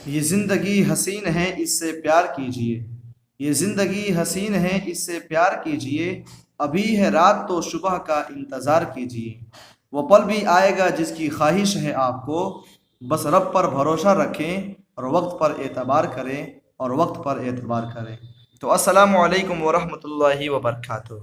یہ زندگی حسین ہے اس سے پیار کیجئے، یہ زندگی حسین ہے اس سے پیار کیجئے، ابھی ہے رات تو صبح کا انتظار کیجئے۔ وہ پل بھی آئے گا جس کی خواہش ہے آپ کو، بس رب پر بھروسہ رکھیں اور وقت پر اعتبار کریں اور وقت پر اعتبار کریں۔ تو السلام علیکم ورحمۃ اللہ وبرکاتہ۔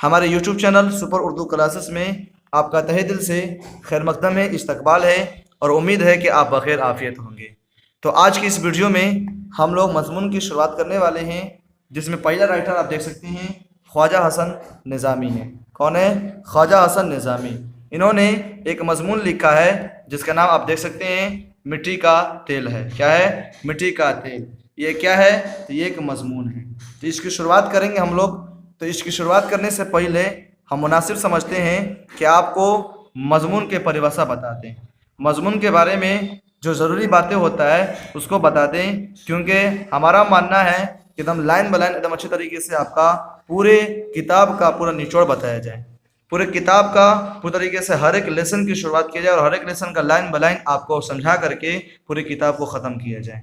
ہمارے YouTube channel super Urdu classes میں آپ کا تہہ دل سے خیر مقدم ہے، استقبال ہے اور امید ہے کہ آپ بخیر عافیت ہوں گے۔ تو آج کی اس ویڈیو میں ہم لوگ مضمون کی شروعات کرنے والے ہیں، جس میں پہلا رائٹر آپ دیکھ سکتے ہیں خواجہ حسن نظامی ہے۔ کون ہے؟ خواجہ حسن نظامی۔ انہوں نے ایک مضمون لکھا ہے جس کا نام آپ دیکھ سکتے ہیں مٹی کا تیل ہے۔ کیا ہے؟ مٹی کا تیل۔ یہ کیا ہے؟ تو یہ ایک مضمون ہے۔ تو اس کی شروعات کریں گے ہم لوگ۔ تو اس کی شروعات کرنے سے پہلے ہم مناسب سمجھتے ہیں کہ آپ کو مضمون کے پریبھاشا بتا دیں، مضمون کے بارے میں جو ضروری باتیں ہوتا ہے اس کو بتا دیں، کیونکہ ہمارا ماننا ہے کہ ایک دم لائن بائی لائن ایک دم اچھی طریقے سے آپ کا پورے کتاب کا پورا نچوڑ بتایا جائے، پورے کتاب کا پورے طریقے سے ہر ایک لیسن کی شروعات کی جائے اور ہر ایک لیسن کا لائن بائی لائن آپ کو سمجھا کر کے پوری کتاب کو ختم کیا جائے،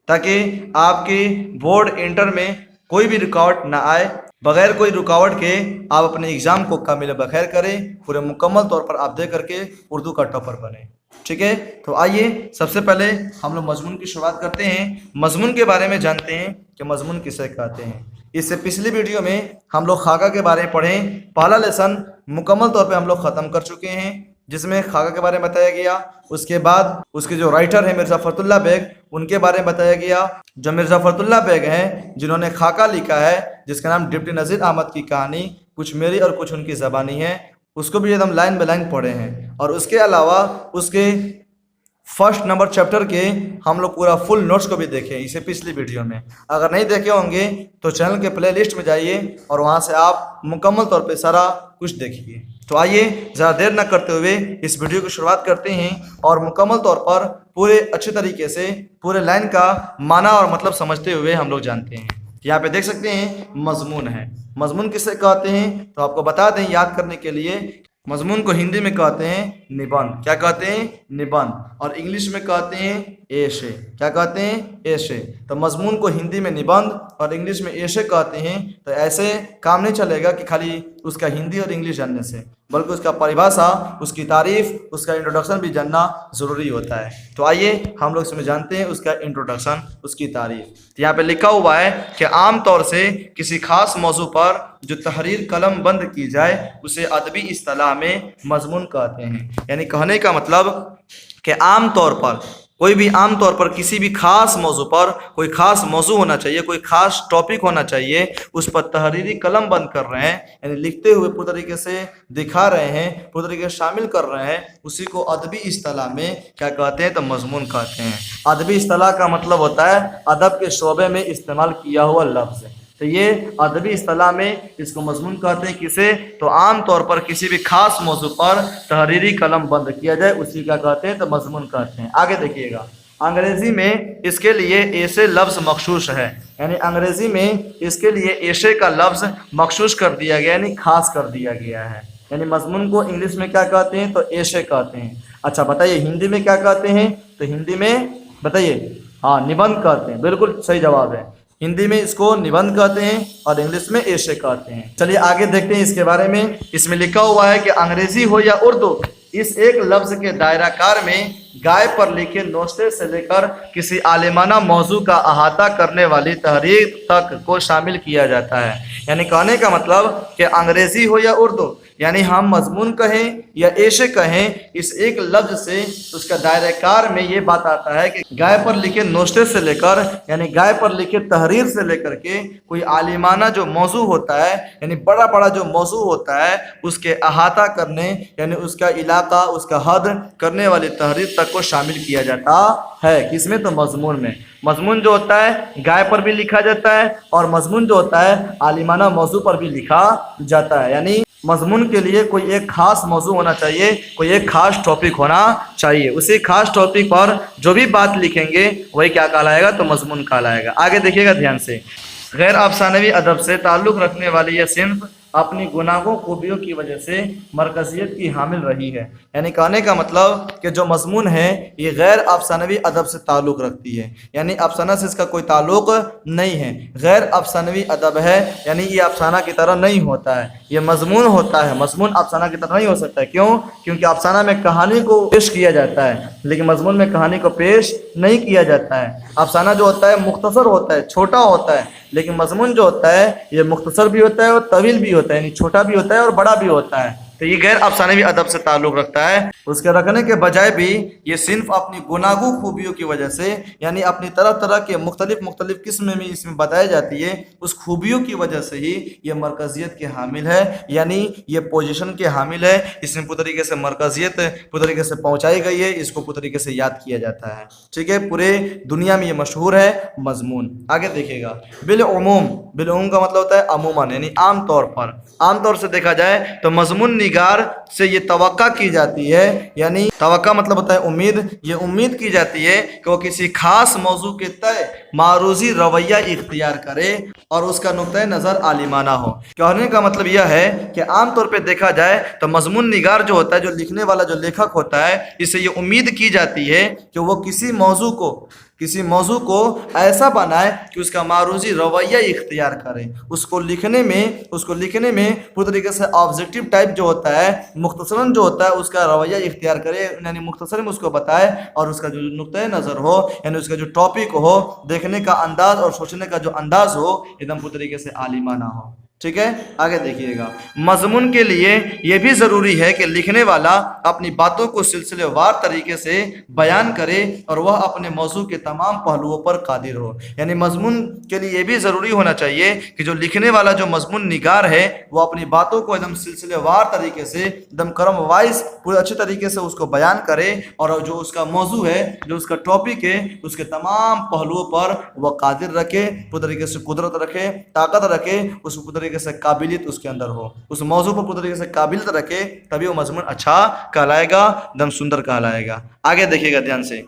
تاکہ آپ کی بورڈ انٹر میں کوئی بھی رکاوٹ نہ آئے۔ بغیر کوئی رکاوٹ کے آپ اپنے ایگزام کو کامل بخیر کریں، پورے مکمل طور پر آپ دے کر کے اردو کا ٹاپر بنیں۔ ٹھیک ہے؟ تو آئیے سب سے پہلے ہم لوگ مضمون کی شروعات کرتے ہیں، مضمون کے بارے میں جانتے ہیں کہ مضمون کسے کہتے ہیں۔ اس سے پچھلی ویڈیو میں ہم لوگ خاکہ کے بارے میں پڑھیں، پہلا لیسن مکمل طور پہ ہم لوگ ختم کر چکے ہیں، جس میں خاکہ کے بارے میں بتایا گیا۔ اس کے بعد اس کے جو رائٹر ہیں مرزا فرت اللہ بیگ، ان کے بارے میں بتایا گیا۔ جو مرزا فرت اللہ بیگ ہیں جنہوں نے خاکہ لکھا ہے جس کا نام ڈپٹی نذیر احمد کی کہانی، کچھ میری اور کچھ ان کی زبانی ہے، اس کو بھی ایک دم لائن بائی لائن پڑھے ہیں۔ اور اس کے علاوہ اس کے فرسٹ نمبر چیپٹر کے ہم لوگ پورا فل نوٹس کو بھی دیکھیں اسے پچھلی ویڈیو میں۔ اگر نہیں دیکھے ہوں گے تو چینل کے پلے لسٹ میں جائیے اور وہاں سے آپ مکمل طور پہ سارا کچھ دیکھیے۔ تو آئیے ذرا دیر نہ کرتے ہوئے اس ویڈیو کی شروعات کرتے ہیں اور مکمل طور پر پورے اچھے طریقے سے پورے لائن کا معنی اور مطلب سمجھتے ہوئے ہم لوگ جانتے ہیں۔ یہاں پہ دیکھ سکتے ہیں مضمون ہے۔ مضمون کسے کہتے ہیں تو آپ کو بتا دیں یاد کرنے کے لیے، مضمون کو ہندی میں کہتے ہیں نبندھ۔ کیا کہتے ہیں؟ نبندھ۔ اور انگلش میں کہتے ہیں ایشے۔ کیا کہتے ہیں؟ ایشے۔ تو مضمون کو ہندی میں نبندھ اور انگلش میں ایشے کہتے ہیں۔ تو ایسے کام نہیں چلے گا کہ خالی اس کا ہندی اور انگلش جاننے سے، بلکہ اس کا پریبھاشا، اس کی تعریف، اس کا انٹروڈکشن بھی جاننا ضروری ہوتا ہے۔ تو آئیے ہم لوگ اس میں جانتے ہیں اس کا انٹروڈکشن، اس کی تعریف۔ یہاں پہ لکھا ہوا ہے کہ عام طور سے کسی خاص موضوع پر جو تحریر قلم بند کی جائے اسے ادبی اصطلاح میں مضمون کہتے ہیں۔ یعنی کہنے کا مطلب کہ عام طور پر کوئی بھی عام طور پر کسی بھی خاص موضوع پر کوئی خاص موضوع ہونا چاہیے، کوئی خاص ٹاپک ہونا چاہیے، اس پر تحریری قلم بند کر رہے ہیں، یعنی لکھتے ہوئے پورے طریقے سے دکھا رہے ہیں، پورے طریقے سے شامل کر رہے ہیں، اسی کو ادبی اصطلاح میں کیا کہتے ہیں تو مضمون کہتے ہیں۔ ادبی اصطلاح کا مطلب ہوتا ہے ادب کے شعبے میں استعمال کیا ہوا لفظ۔ تو یہ ادبی اصطلاح میں اس کو مضمون کہتے ہیں۔ کسے؟ تو عام طور پر کسی بھی خاص موضوع پر تحریری قلم بند کیا جائے اسی کا کہتے ہیں تو مضمون کہتے ہیں۔ آگے دیکھیے گا، انگریزی میں اس کے لیے ایسے لفظ مخصوص ہے، یعنی انگریزی میں اس کے لیے ایسے کا لفظ مخصوص کر دیا گیا، یعنی خاص کر دیا گیا ہے۔ یعنی مضمون کو انگلش میں کیا کہتے ہیں تو ایسے کہتے ہیں۔ اچھا بتائیے ہندی میں کیا کہتے ہیں؟ تو ہندی میں بتائیے، ہاں نبندھ کہتے ہیں۔ بالکل صحیح جواب ہے، ہندی میں اس کو نبندھ کہتے ہیں اور انگلش میں ایسے کہتے ہیں۔ چلیے آگے دیکھتے ہیں اس کے بارے میں۔ اس میں لکھا ہوا ہے کہ انگریزی ہو یا اردو، اس ایک لفظ کے دائرہ کار میں گائے پر لکھے نوشتے سے لے کر کسی عالمانہ موضوع کا احاطہ کرنے والی تحریر تک کو شامل کیا جاتا ہے۔ یعنی کہنے کا مطلب کہ انگریزی ہو یا اردو، یعنی ہم مضمون کہیں یا ایشے کہیں، اس ایک لفظ سے اس کا دائرہ کار میں یہ بات آتا ہے کہ گائے پر لکھے نوشتے سے لے کر، یعنی گائے پر لکھے تحریر سے لے کر کے کوئی عالمانہ جو موضوع ہوتا ہے، یعنی بڑا بڑا جو موضوع ہوتا ہے اس کے احاطہ کرنے، یعنی اس کا علاقہ، اس کا حد کرنے والی تحریر تک کو شامل کیا جاتا ہے۔ کس میں تو مضمون میں۔ مضمون جو ہوتا ہے گائے پر بھی لکھا جاتا ہے اور مضمون جو ہوتا ہے عالمانہ موضوع پر بھی لکھا جاتا ہے۔ یعنی مضمون کے لیے کوئی ایک خاص موضوع ہونا چاہیے، کوئی ایک خاص ٹاپک ہونا چاہیے، اسی خاص ٹاپک پر جو بھی بات لکھیں گے وہی کیا کہلائے گا تو مضمون کہلائے گا۔ آگے دیکھیے گا دھیان سے، غیر افسانوی ادب سے تعلق رکھنے والی یہ صنف اپنی گناہوں خوبیوں کی وجہ سے مرکزیت کی حامل رہی ہے. یعنی کہنے کا مطلب کہ جو مضمون ہے یہ غیر افسانوی ادب سے تعلق رکھتی ہے. یعنی افسانہ سے اس کا کوئی تعلق نہیں ہے، غیر افسانوی ادب ہے، یعنی یہ افسانہ کی طرح نہیں ہوتا ہے، یہ مضمون ہوتا ہے. مضمون افسانہ کی طرح نہیں ہو سکتا ہے. کیوں؟ کیونکہ افسانہ میں کہانی کو پیش کیا جاتا ہے، لیکن مضمون میں کہانی کو پیش نہیں کیا جاتا ہے. افسانہ جو ہوتا ہے مختصر ہوتا ہے، چھوٹا ہوتا ہے، لیکن مضمون جو ہوتا ہے یہ مختصر بھی ہوتا ہے اور طویل بھی ہوتا ہے، یعنی چھوٹا بھی ہوتا ہے اور بڑا بھی ہوتا ہے. تو یہ غیر افسانوی ادب سے تعلق رکھتا ہے. اس کے رکھنے کے بجائے بھی یہ صنف اپنی گناگو خوبیوں کی وجہ سے، یعنی اپنی طرح طرح کے مختلف قسمیں بھی اس میں بتائی جاتی ہے، اس خوبیوں کی وجہ سے ہی یہ مرکزیت کے حامل ہے، یعنی یہ پوزیشن کے حامل ہے. اس میں پوری طریقے سے مرکزیت پوری طریقے سے پہنچائی گئی ہے، اس کو پوری طریقے سے یاد کیا جاتا ہے. ٹھیک ہے، پورے دنیا میں یہ مشہور ہے مضمون. آگے دیکھیے گا بالعموم کا مطلب ہوتا ہے عموماً، یعنی عام طور سے دیکھا جائے تو مضمون نگار سے یہ توقع کی جاتی ہے، یعنی توقع مطلب ہوتا ہے امید، یہ امید کی جاتی ہے کہ وہ کسی خاص موضوع کے تئیں معروضی رویہ اختیار کرے اور اس کا نقطۂ نظر عالمانہ ہو. کہنے کا مطلب یہ ہے کہ عام طور پہ دیکھا جائے تو مضمون نگار جو ہوتا ہے، جو لکھنے والا جو لیکھک ہوتا ہے، اس سے یہ امید کی جاتی ہے کہ وہ کسی موضوع کو ایسا بنائے کہ اس کا معروضی رویہ اختیار کرے. اس کو لکھنے میں پوری طریقے سے آبجیکٹیو ٹائپ جو ہوتا ہے، مختصراً جو ہوتا ہے اس کا رویہ اختیار کرے، یعنی مختصر میں اس کو بتائے، اور اس کا جو نقطۂ نظر ہو، یعنی اس کا جو ٹاپک ہو، دیکھنے کا انداز اور سوچنے کا جو انداز ہو، ایک دم پوری طریقے سے عالمانہ ہو. ٹھیک ہے، آگے دیکھیے گا. مضمون کے لیے یہ بھی ضروری ہے کہ لکھنے والا اپنی باتوں کو سلسلے وار طریقے سے بیان کرے اور وہ اپنے موضوع کے تمام پہلوؤں پر قادر ہو. یعنی مضمون کے لیے یہ بھی ضروری ہونا چاہیے کہ جو لکھنے والا جو مضمون نگار ہے وہ اپنی باتوں کو ایک دم سلسلے وار طریقے سے، ایک دم کرم وائز پورے اچھے طریقے سے اس کو بیان کرے، اور جو اس کا موضوع ہے، جو اس کا ٹاپک ہے، اس کے تمام پہلوؤں پر وہ قادر رکھے، پورے طریقے سے قدرت رکھے، طاقت رکھے، اس پورے طریقے سے قابلیت اس کے اندر ہو، اس موضوع پر پورے طریقے سے قابلیت رکھے، تبھی وہ مضمون اچھا کہلائے گا، دم سندر کہلائے گا. آگے دیکھیے گا دھیان سے.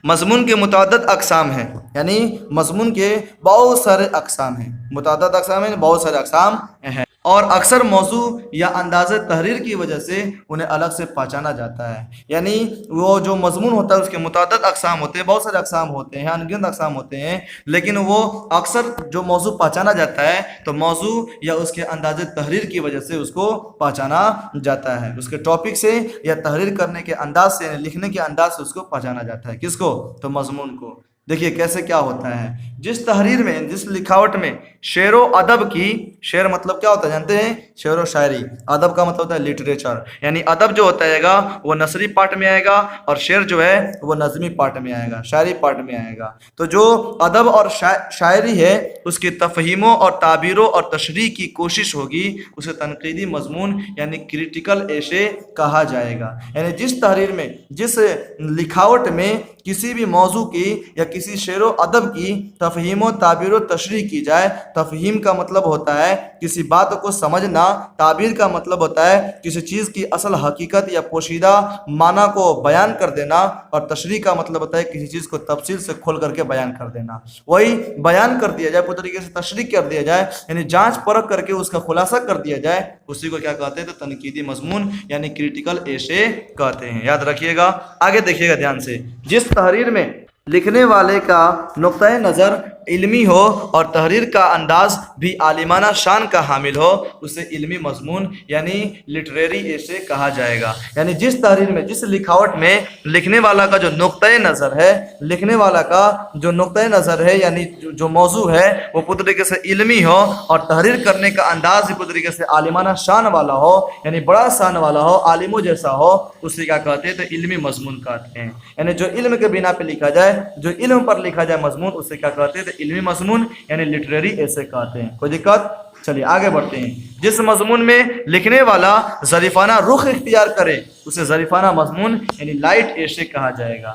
مضمون کے متعدد اقسام ہیں، یعنی مضمون کے بہت سارے اقسام ہیں، متعدد اقسام ہیں، بہت سارے اقسام ہیں، اور اکثر موضوع یا انداز تحریر کی وجہ سے انہیں الگ سے پہچانا جاتا ہے. یعنی وہ جو مضمون ہوتا ہے اس کے متعدد اقسام ہوتے ہیں، بہت سارے اقسام ہوتے ہیں، ان گنت اقسام ہوتے ہیں، لیکن وہ اکثر جو موضوع پہچانا جاتا ہے تو موضوع یا اس کے انداز تحریر کی وجہ سے اس کو پہچانا جاتا ہے، اس کے ٹاپک سے یا تحریر کرنے کے انداز سے، یعنی لکھنے کے انداز سے اس کو پہچانا جاتا ہے. کس کو؟ تو مضمون کو. دیکھیے کیسے کیا ہوتا ہے. جس تحریر میں، جس لکھاوٹ میں شعر و ادب کی، شعر مطلب کیا ہوتا ہے جانتے ہیں؟ شعر و شاعری. ادب کا مطلب ہوتا ہے لٹریچر، یعنی ادب جو ہوتا ہے گا وہ نثری پارٹ میں آئے گا، اور شعر جو ہے وہ نظمی پارٹ میں آئے گا، شاعری پارٹ میں آئے گا. تو جو ادب اور شاعری ہے اس کی تفہیموں اور تعبیروں اور تشریح کی کوشش ہوگی، اسے تنقیدی مضمون یعنی کریٹیکل ایشے کہا جائے گا. یعنی جس تحریر میں، جس لکھاوٹ میں کسی بھی موضوع کی یا کسی شعر و ادب کی تفہیم و تعبیر و تشریح کی جائے. تفہیم کا مطلب ہوتا ہے کسی بات کو سمجھنا، تعبیر کا مطلب ہوتا ہے کسی چیز کی اصل حقیقت یا پوشیدہ معنی کو بیان کر دینا، اور تشریح کا مطلب ہوتا ہے کسی چیز کو تفصیل سے کھول کر کے بیان کر دینا. وہی بیان کر دیا جائے، پوری طریقے سے تشریح کر دیا جائے، یعنی جانچ پرکھ کر کے اس کا خلاصہ کر دیا جائے، اسی کو کیا کہتے ہیں؟ تو تنقیدی مضمون یعنی کریٹیکل ایشے کہتے ہیں. یاد رکھیے گا. آگے دیکھیے گا دھیان سے. جس تحریر میں لکھنے والے کا نقطۂ نظر علمی ہو اور تحریر کا انداز بھی عالمانہ شان کا حامل ہو، اسے علمی مضمون یعنی لٹریری ایشے کہا جائے گا. یعنی جس تحریر میں، جس لکھاوٹ میں لکھنے والا کا جو نقطۂ نظر ہے، لکھنے والا کا جو نقطۂ نظر ہے، یعنی جو موضوع ہے وہ پوری طریقے سے علمی ہو، اور تحریر کرنے کا انداز بھی پوری طریقے سے عالمانہ شان والا ہو، یعنی بڑا شان والا ہو، عالموں جیسا ہو، اسے کیا کہتے ہیں؟ تو علمی مضمون کہتے ہیں. یعنی جو علم کے بنا پہ لکھا جائے، جو علم پر لکھا جائے مضمون، اسے کیا کہتے ہیں؟ تو علمی مضمون یعنی لٹریری ایسے کہتے ہیں. کوئی دقت؟ چلیے آگے بڑھتے ہیں. جس مضمون میں لکھنے والا ظریفانہ رخ اختیار کرے اسے ظریفانہ مضمون یعنی لائٹ ایشے کہا جائے گا.